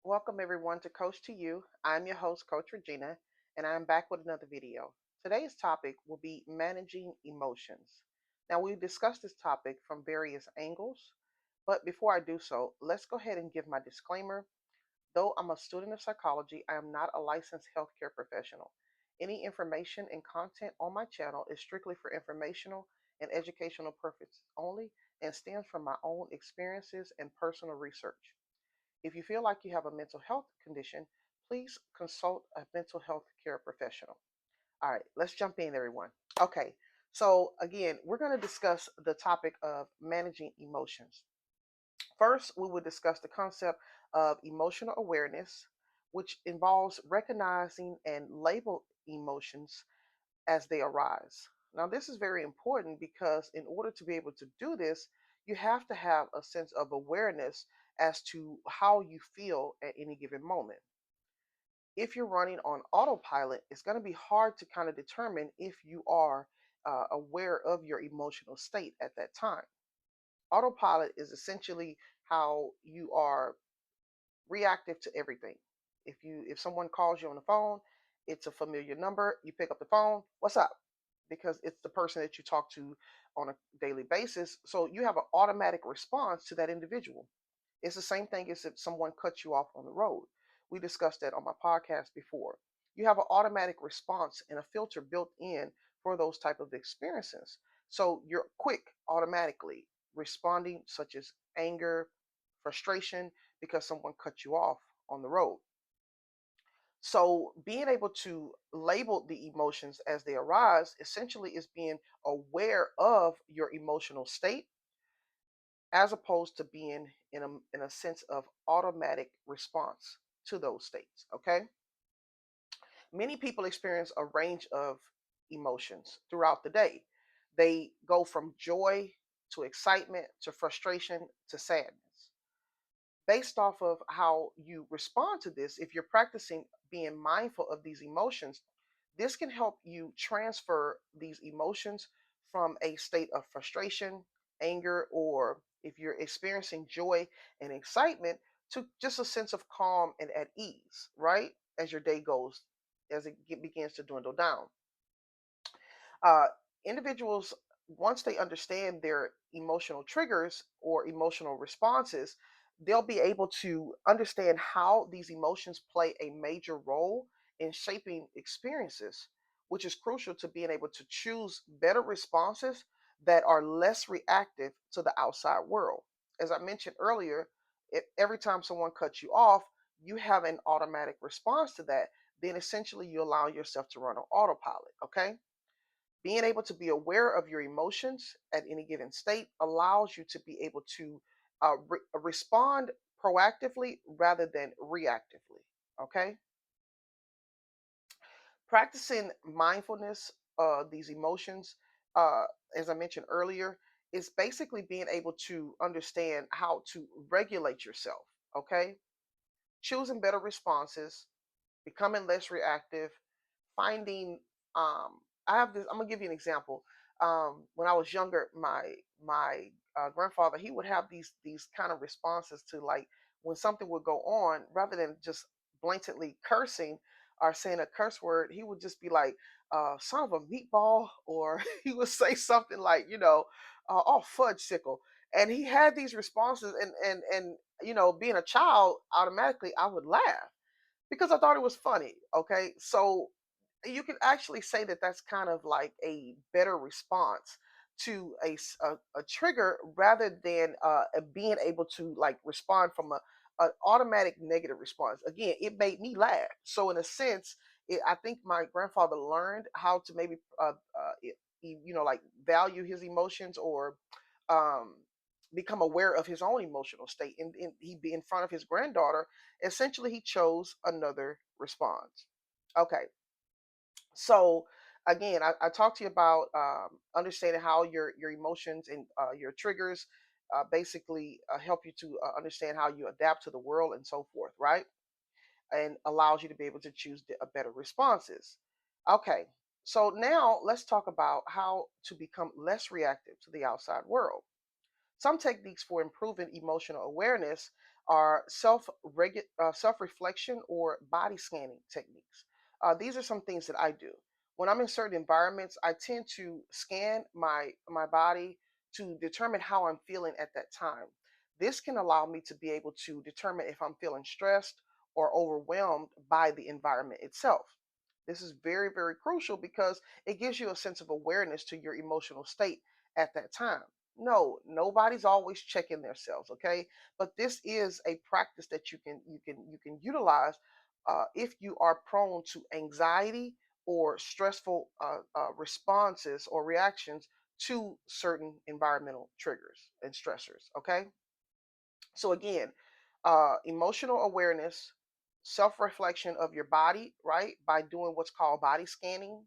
Welcome everyone to Coach to You. I'm your host, Coach Regina, and I'm back with another video. Today's topic will be managing emotions. Now, we've discussed this topic from various angles, but before I do so, let's go ahead and give my disclaimer. Though I'm a student of psychology, I am not a licensed healthcare professional. Any information and content on my channel is strictly for informational and educational purposes only and stems from my own experiences and personal research. If you feel like you have a mental health condition, please consult a mental health care professional. All right, let's jump in, everyone. Okay, so again, we're going to discuss the topic of managing emotions. First, we will discuss the concept of emotional awareness, which involves recognizing and label emotions as they arise. Now, this is very important because in order to be able to do this, you have to have a sense of awareness as to how you feel at any given moment. If you're running on autopilot, it's going to be hard to kind of determine if you are aware of your emotional state at that time. Autopilot is essentially how you are reactive to everything. If someone calls you on the phone, it's a familiar number, you pick up the phone, what's up? Because it's the person that you talk to on a daily basis. So you have an automatic response to that individual. It's the same thing as if someone cuts you off on the road. We discussed that on my podcast before. You have an automatic response and a filter built in for those type of experiences. So you're quick automatically responding, such as anger, frustration, because someone cut you off on the road. So being able to label the emotions as they arise essentially is being aware of your emotional state as opposed to being in a sense of automatic response to those states. Okay. Many people experience a range of emotions throughout the day. They go from joy to excitement to frustration to sadness. Based off of how you respond to this, if you're practicing being mindful of these emotions, this can help you transfer these emotions from a state of frustration, anger, or if you're experiencing joy and excitement to just a sense of calm and at ease, right? As your day goes, as begins to dwindle down. uh, Individuals, once they understand their emotional triggers or emotional responses, they'll be able to understand how these emotions play a major role in shaping experiences, which is crucial to being able to choose better responses that are less reactive to the outside world. As I mentioned earlier, every time someone cuts you off, you have an automatic response to that. Then essentially you allow yourself to run on autopilot. Okay. Being able to be aware of your emotions at any given state allows you to be able to respond proactively rather than reactively. Okay. Practicing mindfulness, these emotions, uh, as I mentioned earlier, is basically being able to understand how to regulate yourself. Okay. Choosing better responses, becoming less reactive, finding I have this. I'm gonna give you an example. When I was younger, my grandfather, he would have these kind of responses to, like, when something would go on, rather than just blatantly cursing or saying a curse word, he would just be like, son of a meatball, or he would say something like, oh, fudge sickle. And he had these responses, and being a child, automatically I would laugh because I thought it was funny. Okay, so you can actually say that that's kind of like a better response to a trigger, rather than being able to like respond from an automatic negative response. Again, it made me laugh. So in a sense, I think my grandfather learned how to maybe like value his emotions, or um, become aware of his own emotional state. And he be in front of his granddaughter. Essentially, he chose another response. Okay, so again, I talked to you about understanding how your emotions and your triggers basically help you to understand how you adapt to the world and so forth, right? And allows you to be able to choose better responses. Okay, so now let's talk about how to become less reactive to the outside world. Some techniques for improving emotional awareness are self reflection or body scanning techniques. These are some things that I do. When I'm in certain environments, I tend to scan my body to determine how I'm feeling at that time. This can allow me to be able to determine if I'm feeling stressed or overwhelmed by the environment itself. This is very, very crucial because it gives you a sense of awareness to your emotional state at that time. No, nobody's always checking themselves, okay? But this is a practice that you can utilize if you are prone to anxiety or stressful responses or reactions to certain environmental triggers and stressors. Okay, so again, emotional awareness, self-reflection of your body, right, by doing what's called body scanning,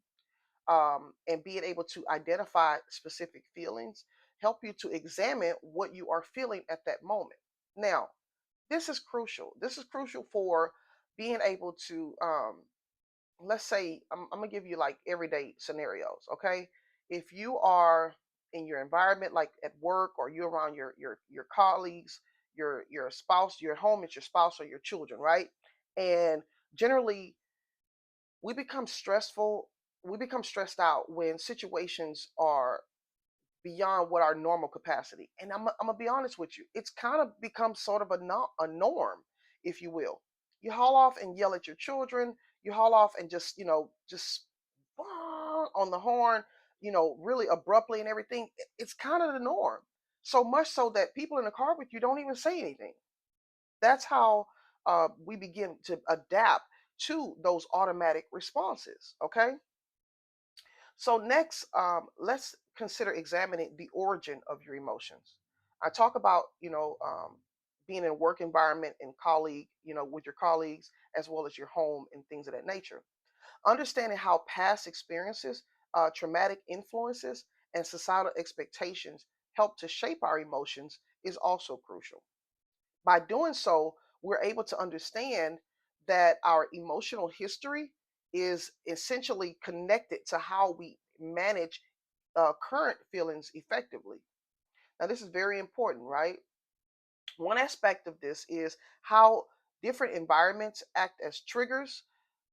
and being able to identify specific feelings, help you to examine what you are feeling at that moment. Now, this is crucial. This is crucial for being able to, let's say, I'm gonna give you like everyday scenarios. Okay, if you are in your environment, like at work, or you're around your colleagues, your spouse, your home, it's your spouse or your children, right? And generally, we become stressful. We become stressed out when situations are beyond what our normal capacity. And I'm gonna be honest with you, it's kind of become sort of a norm, if you will. You haul off and yell at your children. You haul off and just on the horn, really abruptly and everything. It's kind of the norm. So much so that people in the car with you don't even say anything. That's how we begin to adapt to those automatic responses. Okay. So next, let's consider examining the origin of your emotions. I talk about, being in a work environment and with your colleagues, as well as your home and things of that nature. Understanding how past experiences, traumatic influences, and societal expectations help to shape our emotions is also crucial. By doing so, we're able to understand that our emotional history is essentially connected to how we manage current feelings effectively. Now, this is very important, right? One aspect of this is how different environments act as triggers.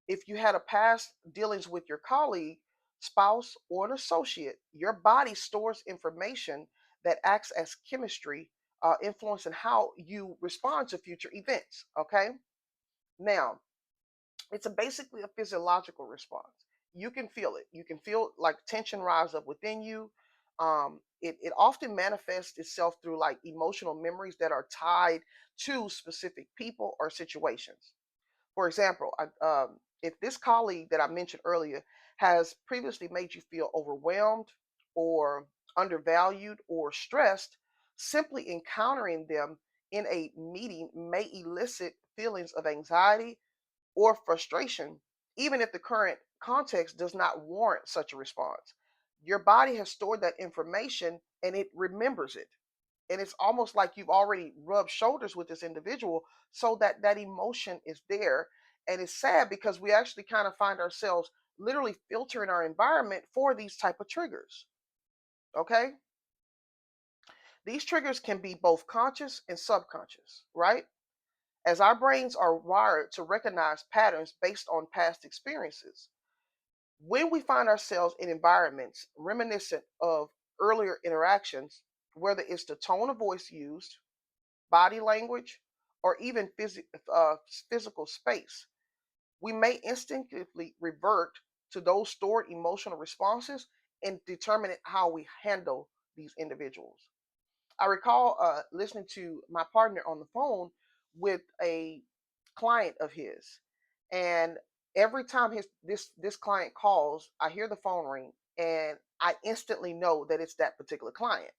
If you had a past dealings with your colleague, spouse, or an associate, your body stores information that acts as chemistry, influencing how you respond to future events. Okay, now it's basically a physiological response. You can feel it. You can feel like tension rise up within you. It often manifests itself through like emotional memories that are tied to specific people or situations. For example, if this colleague that I mentioned earlier has previously made you feel overwhelmed or undervalued or stressed, simply encountering them in a meeting may elicit feelings of anxiety or frustration, even if the current context does not warrant such a response. Your body has stored that information and it remembers it. And it's almost like you've already rubbed shoulders with this individual, so that that emotion is there. And it's sad because we actually kind of find ourselves literally filtering our environment for these type of triggers. Okay, these triggers can be both conscious and subconscious, right? As our brains are wired to recognize patterns based on past experiences. When we find ourselves in environments reminiscent of earlier interactions, whether it's the tone of voice used, body language, or even physical space, we may instinctively revert to those stored emotional responses and determine how we handle these individuals. I recall listening to my partner on the phone with a client of his, and every time this client calls, I hear the phone ring, and I instantly know that it's that particular client.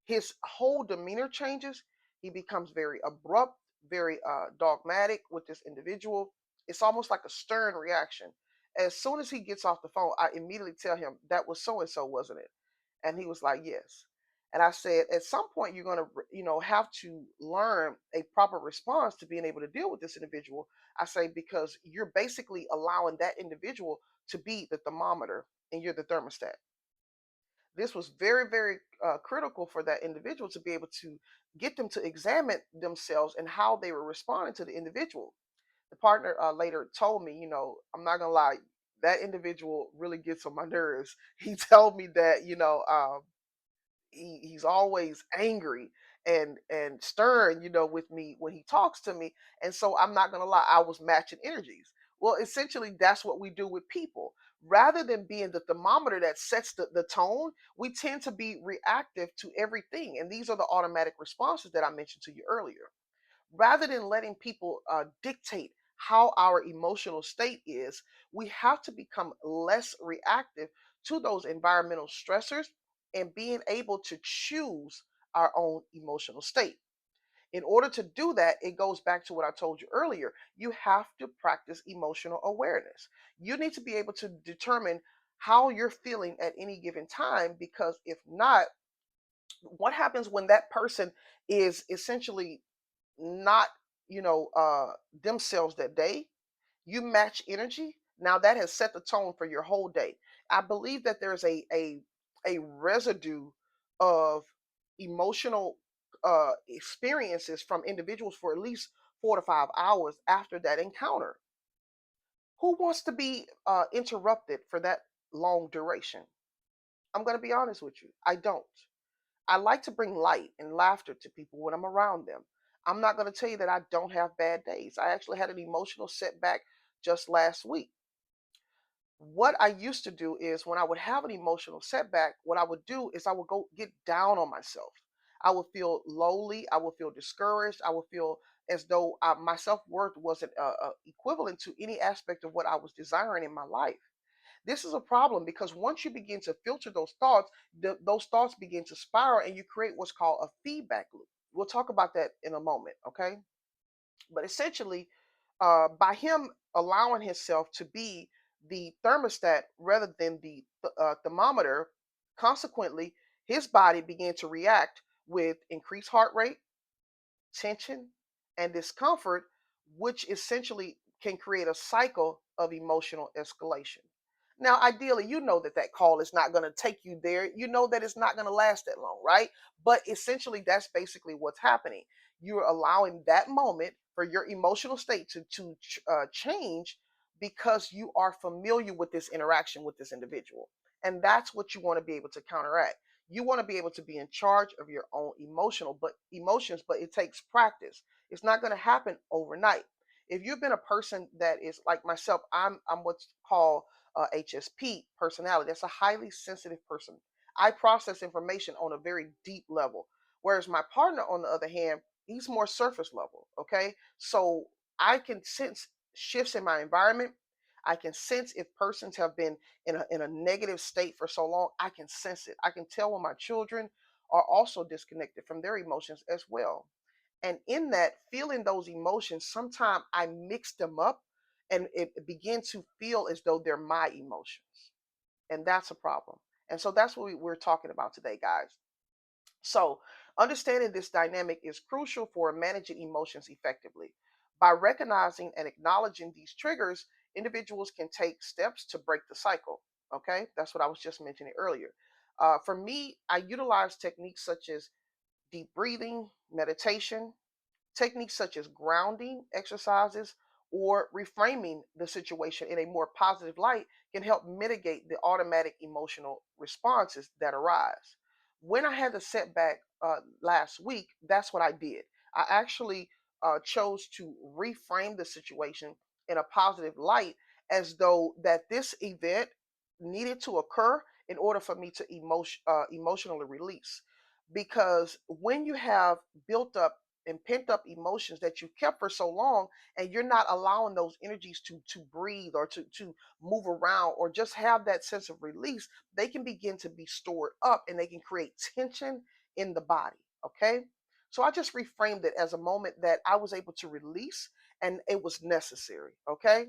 His whole demeanor changes. He becomes very abrupt, very dogmatic with this individual. It's almost like a stern reaction. As soon as he gets off the phone, I immediately tell him, that was so and so, wasn't it? And he was like, yes. And I said, at some point, you're going to, have to learn a proper response to being able to deal with this individual. I say, because you're basically allowing that individual to be the thermometer and you're the thermostat. This was very, very critical for that individual to be able to get them to examine themselves and how they were responding to the individual. The partner later told me, I'm not gonna lie, that individual really gets on my nerves. He told me that, he's always angry and stern, with me when he talks to me. And so I'm not gonna lie, I was matching energies. Well, essentially, that's what we do with people. Rather than being the thermometer that sets the tone, we tend to be reactive to everything. And these are the automatic responses that I mentioned to you earlier. Rather than letting people dictate how our emotional state is, we have to become less reactive to those environmental stressors and being able to choose our own emotional state. In order to do that, it goes back to what I told you earlier. You have to practice emotional awareness. You need to be able to determine how you're feeling at any given time, because if not, what happens when that person is essentially not, themselves that day? You match energy. Now that has set the tone for your whole day. I believe that there's a residue of emotional experiences from individuals for at least 4 to 5 hours after that encounter. Who wants to be interrupted for that long duration? I'm going to be honest with you, I don't. I like to bring light and laughter to people when I'm around them. I'm not going to tell you that I don't have bad days. I actually had an emotional setback just last week. What I used to do is when I would have an emotional setback, what I would do is I would go get down on myself. I would feel lowly. I would feel discouraged. I would feel as though my self worth wasn't equivalent to any aspect of what I was desiring in my life. This is a problem because once you begin to filter those thoughts, those thoughts begin to spiral and you create what's called a feedback loop. We'll talk about that in a moment, okay? But essentially, by him allowing himself to be the thermostat rather than the thermometer, consequently, his body began to react with increased heart rate, tension, and discomfort, which essentially can create a cycle of emotional escalation. Now, ideally, you know that that call is not going to take you there. You know that it's not going to last that long, right? But essentially, that's basically what's happening. You're allowing that moment for your emotional state to change because you are familiar with this interaction with this individual. And that's what you want to be able to counteract. You want to be able to be in charge of your own emotions, but it takes practice. It's not going to happen overnight. If you've been a person that is like myself, I'm what's called HSP personality. That's a highly sensitive person. I process information on a very deep level, whereas my partner, on the other hand, he's more surface level. Okay, so I can sense shifts in my environment. I can sense if persons have been in a negative state for so long. I can sense it. I can tell when my children are also disconnected from their emotions as well. And in that, feeling those emotions, sometimes I mix them up and it begin to feel as though they're my emotions. And that's a problem. And so that's what we're talking about today, guys. So, understanding this dynamic is crucial for managing emotions effectively. By recognizing and acknowledging these triggers, individuals can take steps to break the cycle. Okay, that's what I was just mentioning earlier. For me, I utilize techniques such as deep breathing, meditation, techniques such as grounding exercises or reframing the situation in a more positive light can help mitigate the automatic emotional responses that arise. When I had the setback last week, that's what I did. I actually chose to reframe the situation in a positive light, as though that this event needed to occur in order for me to emotionally release. Because when you have built up and pent up emotions that you've kept for so long, and you're not allowing those energies to breathe or to move around or just have that sense of release, they can begin to be stored up and they can create tension in the body. Okay, so I just reframed it as a moment that I was able to release and it was necessary. Okay,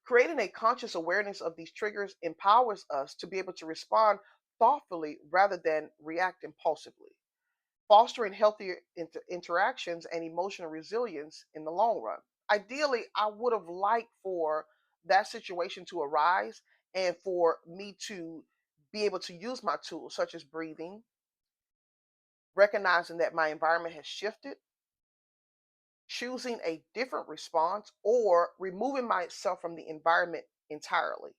creating a conscious awareness of these triggers empowers us to be able to respond thoughtfully rather than react impulsively, fostering healthier interactions and emotional resilience in the long run. Ideally, I would have liked for that situation to arise and for me to be able to use my tools such as breathing, recognizing that my environment has shifted, choosing a different response, or removing myself from the environment entirely.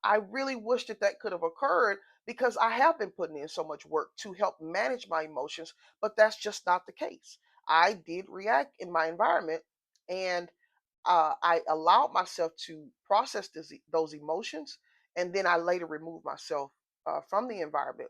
I really wish that that could have occurred because I have been putting in so much work to help manage my emotions, but that's just not the case. I did react in my environment, and I allowed myself to process those emotions, and then I later removed myself from the environment.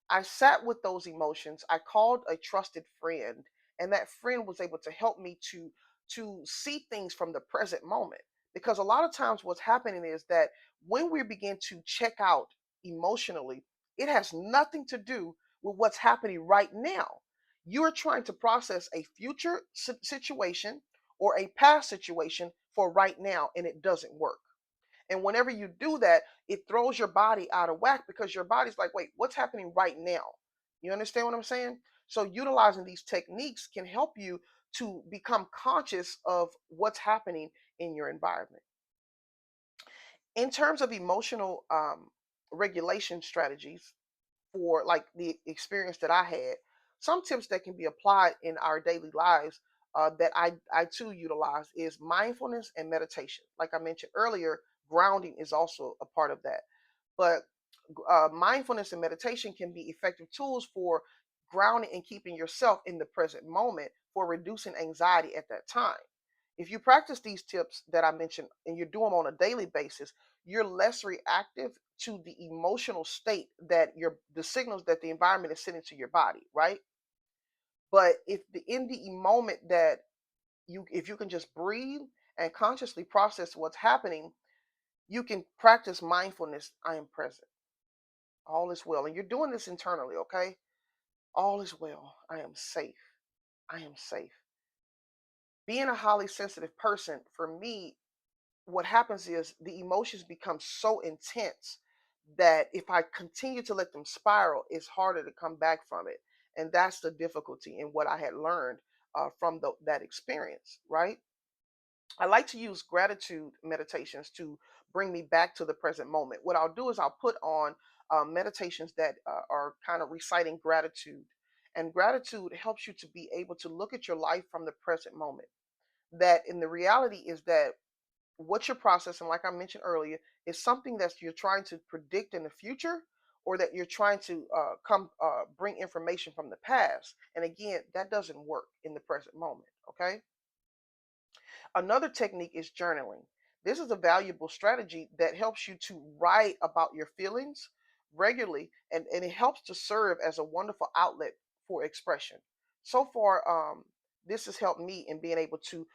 I sat with those emotions. I called a trusted friend, and that friend was able to help me to see things from the present moment. Because a lot of times what's happening is that when we begin to check out emotionally, it has nothing to do with what's happening right now. You're trying to process a future situation or a past situation for right now, and it doesn't work. And whenever you do that, it throws your body out of whack because your body's like, wait, what's happening right now? You understand what I'm saying? So, utilizing these techniques can help you to become conscious of what's happening in your environment. In terms of emotional regulation strategies, for like the experience that I had, some tips that can be applied in our daily lives that I too utilize is mindfulness and meditation. Like I mentioned earlier, grounding is also a part of that. But mindfulness and meditation can be effective tools for grounding and keeping yourself in the present moment for reducing anxiety at that time. If you practice these tips that I mentioned and you do them on a daily basis, you're less reactive to the emotional state that the signals that the environment is sending to your body, right? But if the in the moment that you if you can just breathe and consciously process what's happening, you can practice mindfulness. I am present. All is well. And you're doing this internally, okay? All is well. I am safe. I am safe. Being a highly sensitive person, for me, what happens is the emotions become so intense that if I continue to let them spiral, it's harder to come back from it. And that's the difficulty in what I had learned from that experience, right? I like to use gratitude meditations to bring me back to the present moment. What I'll do is I'll put on meditations that are kind of reciting gratitude. And gratitude helps you to be able to look at your life from the present moment. That in the reality is that what you're processing, like I mentioned earlier, is something that you're trying to predict in the future, or that you're trying to come bring information from the past. And again, that doesn't work in the present moment. Okay. Another technique is journaling. This is a valuable strategy that helps you to write about your feelings regularly, and it helps to serve as a wonderful outlet for expression. So far, this has helped me in being able to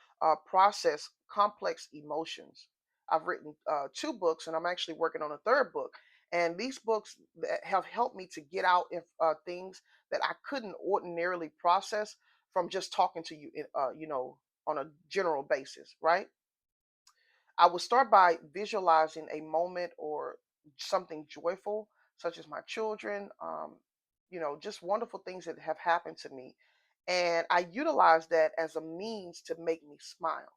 process complex emotions. I've written two books, and I'm actually working on a third book. And these books that have helped me to get out things that I couldn't ordinarily process from just talking to you, on a general basis, right? I would start by visualizing a moment or something joyful, such as my children, just wonderful things that have happened to me. And I utilize that as a means to make me smile.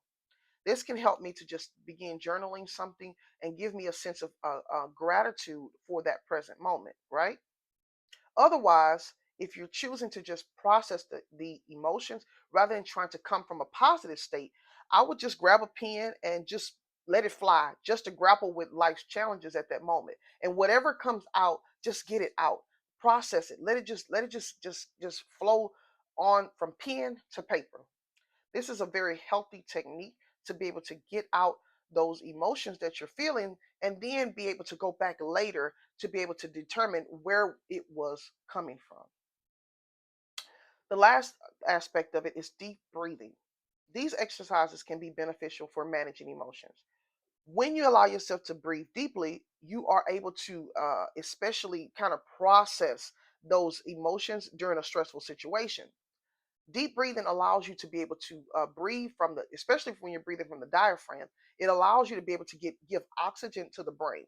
This can help me to just begin journaling something and give me a sense of gratitude for that present moment, right? Otherwise, if you're choosing to just process the emotions rather than trying to come from a positive state, I would just grab a pen and just let it fly, just to grapple with life's challenges at that moment. And whatever comes out, just get it out. Process it. Let it just flow on from pen to paper. This is a very healthy technique to be able to get out those emotions that you're feeling and then be able to go back later to be able to determine where it was coming from. The last aspect of it is deep breathing. These exercises can be beneficial for managing emotions. When you allow yourself to breathe deeply, you are able to especially kind of process those emotions during a stressful situation. Deep breathing allows you to be able to breathe from especially when you're breathing from the diaphragm, it allows you to be able to give oxygen to the brain.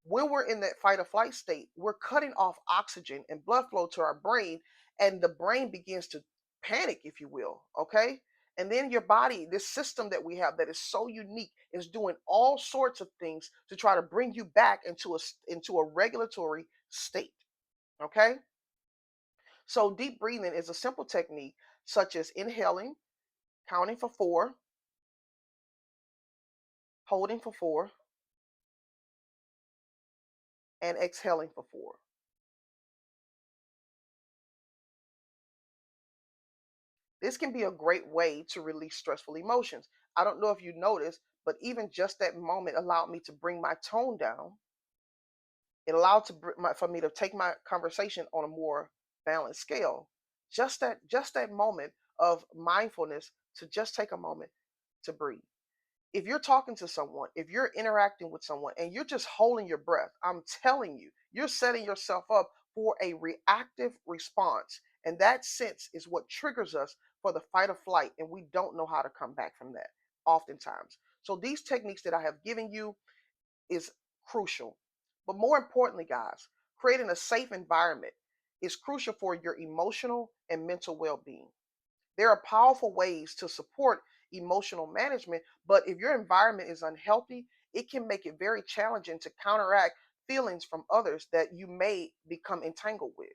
When we're in that fight or flight state, we're cutting off oxygen and blood flow to our brain, and the brain begins to panic, if you will. Okay. And then your body, this system that we have that is so unique, is doing all sorts of things to try to bring you back into a regulatory state. Okay? So deep breathing is a simple technique such as inhaling, counting for 4, holding for 4, and exhaling for 4. This can be a great way to release stressful emotions. I don't know if you noticed, but even just that moment allowed me to bring my tone down. It allowed for me to take my conversation on a more balanced scale. Just that moment of mindfulness, to just take a moment to breathe. If you're talking to someone, if you're interacting with someone and you're just holding your breath, I'm telling you, you're setting yourself up for a reactive response. And that sense is what triggers us for the fight or flight. And we don't know how to come back from that oftentimes. So these techniques that I have given you is crucial. But more importantly, guys, creating a safe environment is crucial for your emotional and mental well being. There are powerful ways to support emotional management, but if your environment is unhealthy, it can make it very challenging to counteract feelings from others that you may become entangled with.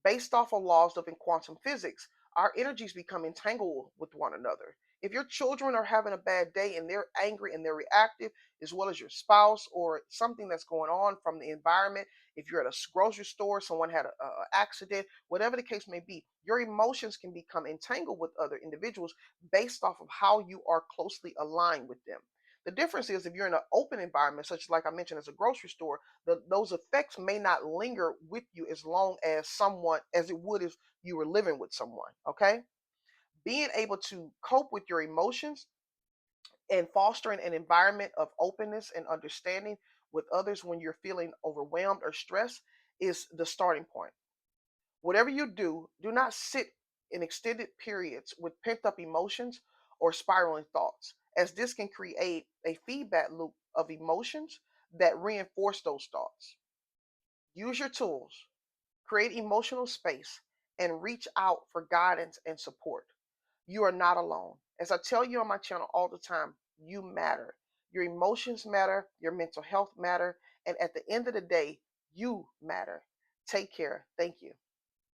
Based off of laws of in quantum physics, our energies become entangled with one another. If your children are having a bad day and they're angry and they're reactive, as well as your spouse or something that's going on from the environment, if you're at a grocery store, someone had a accident, whatever the case may be, your emotions can become entangled with other individuals based off of how you are closely aligned with them. The difference is if you're in an open environment, such as like I mentioned as a grocery store, those effects may not linger with you as long as someone as it would if you were living with someone. Okay, being able to cope with your emotions and fostering an environment of openness and understanding with others when you're feeling overwhelmed or stressed is the starting point. Whatever you do, do not sit in extended periods with pent up emotions or spiraling thoughts, as this can create a feedback loop of emotions that reinforce those thoughts. Use your tools, create emotional space, and reach out for guidance and support. You are not alone. As I tell you on my channel all the time, you matter. Your emotions matter, your mental health matter, and at the end of the day, you matter. Take care. Thank you.